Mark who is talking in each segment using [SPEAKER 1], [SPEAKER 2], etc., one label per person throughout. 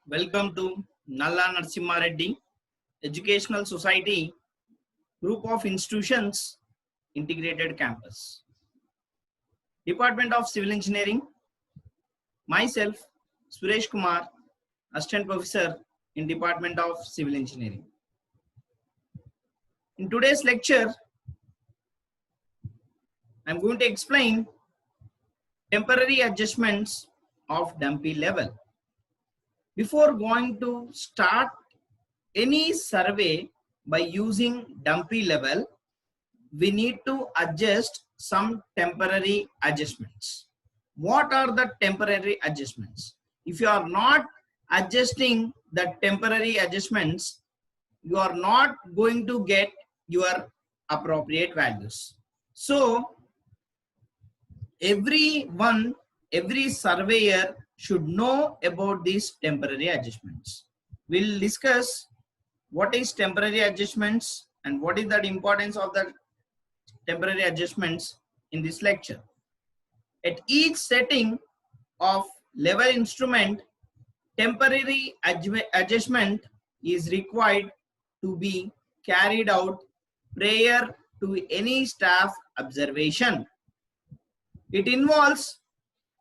[SPEAKER 1] Welcome to Nalla Narasimha Reddy Educational Society Group of Institutions Integrated Campus. Department of Civil Engineering. Myself, Suresh Kumar, Assistant Professor in Department of Civil Engineering. In today's lecture, I am going to explain temporary adjustments of dumpy level. Before going to start any survey by using dumpy level, we need to adjust some temporary adjustments. What are the temporary adjustments? If you are not adjusting the temporary adjustments, you are not going to get your appropriate values. So every surveyor should know about these temporary adjustments. We'll discuss what is temporary adjustments and what is the importance of the temporary adjustments in this lecture. At each setting of level instrument, temporary adjustment is required to be carried out prior to any staff observation. It involves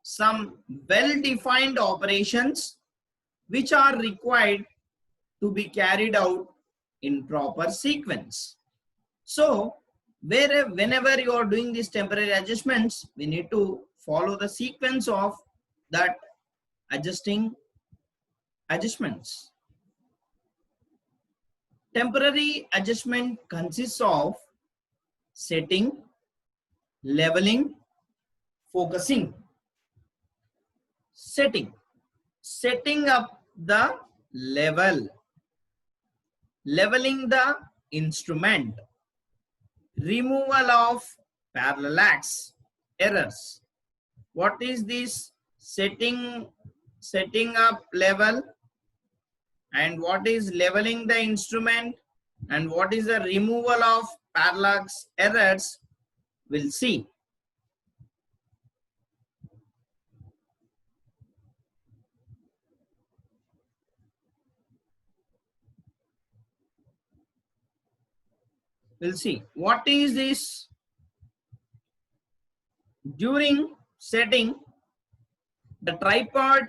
[SPEAKER 1] some well-defined operations which are required to be carried out in proper sequence. So, whenever you are doing these temporary adjustments, we need to follow the sequence of that adjustments. Temporary adjustment consists of setting, leveling, focusing. Setting up the level, leveling the instrument, removal of parallax errors. What is this setting up level, and what is leveling the instrument, and what is the removal of parallax errors? We'll see. We'll see what is this. During setting, the tripod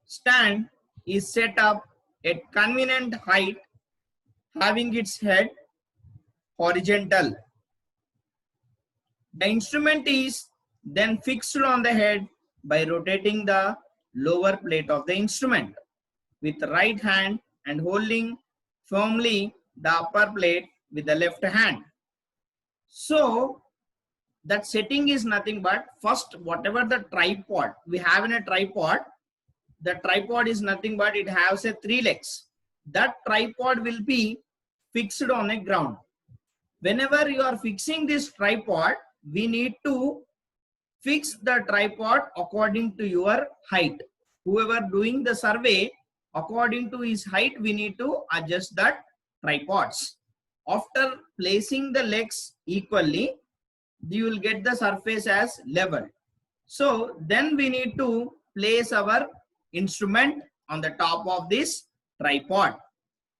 [SPEAKER 1] stand is set up at convenient height, having its head horizontal. The instrument is then fixed on the head by rotating the lower plate of the instrument with the right hand and holding firmly the upper plate with the left hand. So that setting is nothing but, first, whatever the tripod we have in a tripod, the tripod is nothing but it has a 3 legs. That tripod will be fixed on a ground. Whenever you are fixing this tripod, we need to fix the tripod according to your height. Whoever doing the survey, according to his height, we need to adjust that tripods. After placing the legs equally, you will get the surface as level. So then we need to place our instrument on the top of this tripod,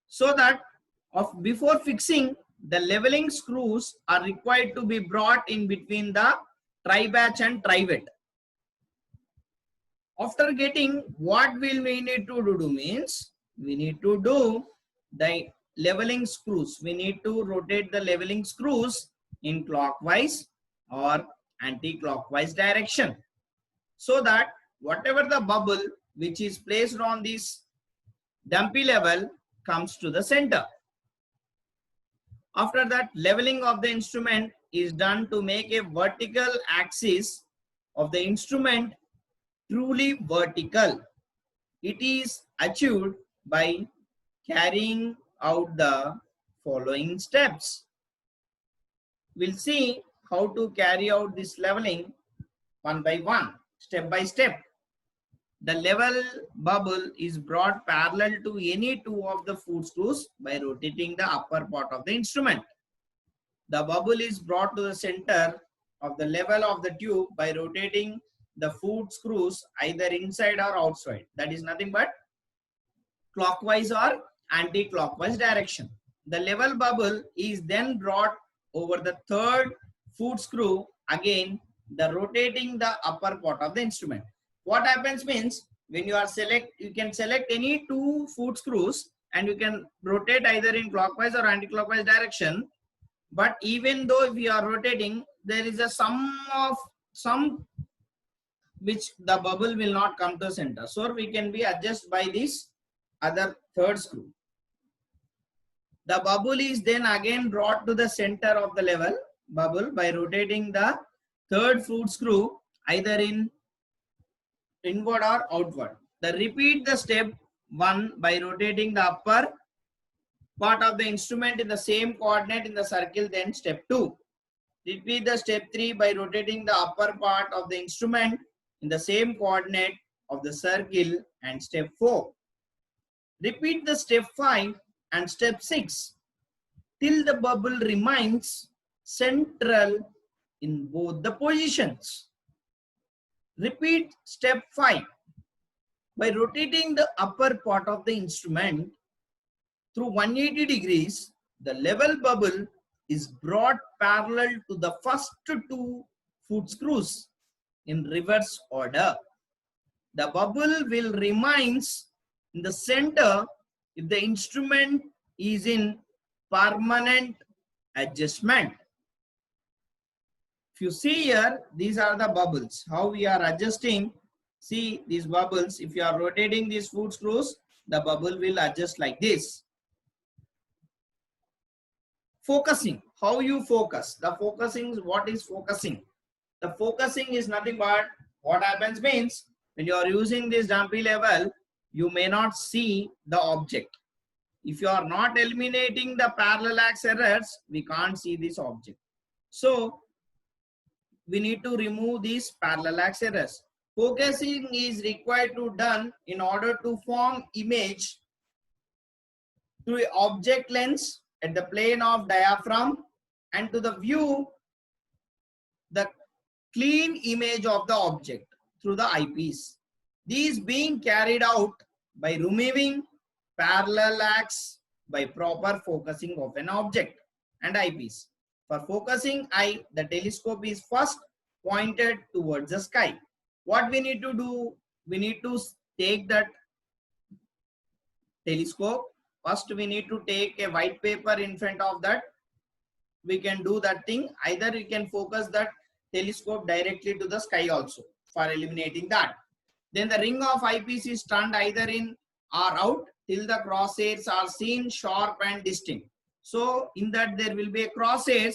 [SPEAKER 1] so that before fixing, the leveling screws are required to be brought in between the tri-batch and trivet. After getting, what will we need to do means, we need to do the leveling screws. We need to rotate the leveling screws in clockwise or anti-clockwise direction, so that whatever the bubble which is placed on this dumpy level comes to the center. After that, leveling of the instrument is done to make a vertical axis of the instrument truly vertical. It is achieved by carrying out the following steps. We'll see how to carry out this leveling one by one, step by step. The level bubble is brought parallel to any two of the foot screws by rotating the upper part of the instrument. The bubble is brought to the center of the level of the tube by rotating the foot screws either inside or outside. That is nothing but clockwise or anti-clockwise direction. The level bubble is then brought over the third foot screw, again the rotating the upper part of the instrument. What happens means, when you are you can select any two foot screws and you can rotate either in clockwise or anti-clockwise direction. But even though if you are rotating, there is a some which the bubble will not come to center. So we can be adjusted by this other third screw. The bubble is then again brought to the center of the level bubble by rotating the third foot screw either in inward or outward. Repeat the step 1 by rotating the upper part of the instrument in the same coordinate in the circle, then step 2. Repeat the step 3 by rotating the upper part of the instrument in the same coordinate of the circle, and step 4. Repeat the step 5 and step 6 till the bubble remains central in both the positions. Repeat step 5 by rotating the upper part of the instrument through 180 degrees. The level bubble is brought parallel to the first two foot screws in reverse order. The bubble will remains in the center if the instrument is in permanent adjustment. If you see here, these are the bubbles. How we are adjusting, see these bubbles. If you are rotating these foot screws, the bubble will adjust like this. Focusing, how you focus. The focusing, what is focusing? The focusing is nothing but, what happens means, when you are using this dumpy level, you may not see the object. If you are not eliminating the parallax errors, we can't see this object. So we need to remove these parallax errors. Focusing is required to done in order to form image through an object lens at the plane of diaphragm and to the view the clean image of the object through the eyepiece. These being carried out by removing parallax by proper focusing of an object and eyepiece. For focusing eye, the telescope is first pointed towards the sky. What we need to do? We need to take that telescope. First, we need to take a white paper in front of that. We can do that thing. Either we can focus that telescope directly to the sky also for eliminating that. Then the ring of eyepiece is turned either in or out till the crosshairs are seen sharp and distinct. So in that there will be a crosshairs.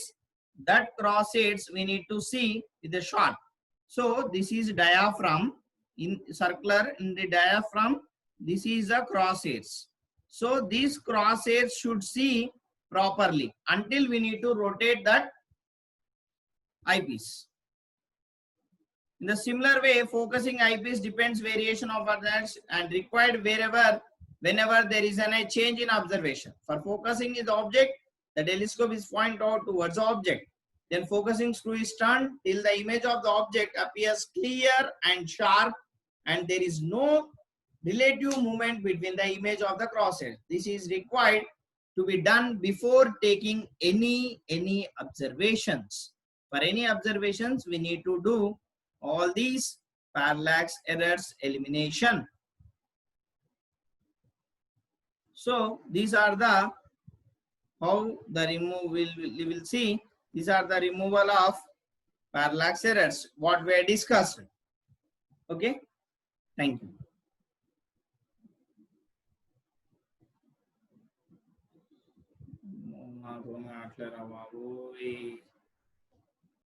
[SPEAKER 1] That crosshairs we need to see with the sharp. So this is diaphragm in circular in the diaphragm. This is a crosshairs. So these crosshairs should see properly until we need to rotate that eyepiece. In the similar way, focusing eyepiece depends variation of others and required whenever there is a change in observation. For focusing is object, the telescope is pointed out towards the object. Then focusing screw is turned till the image of the object appears clear and sharp, and there is no relative movement between the image of the crosshair. This is required to be done before taking any observations. For any observations, we need to do all these parallax errors elimination. So these are the how the we will see. These are the removal of parallax errors what we discussed. Okay, thank you.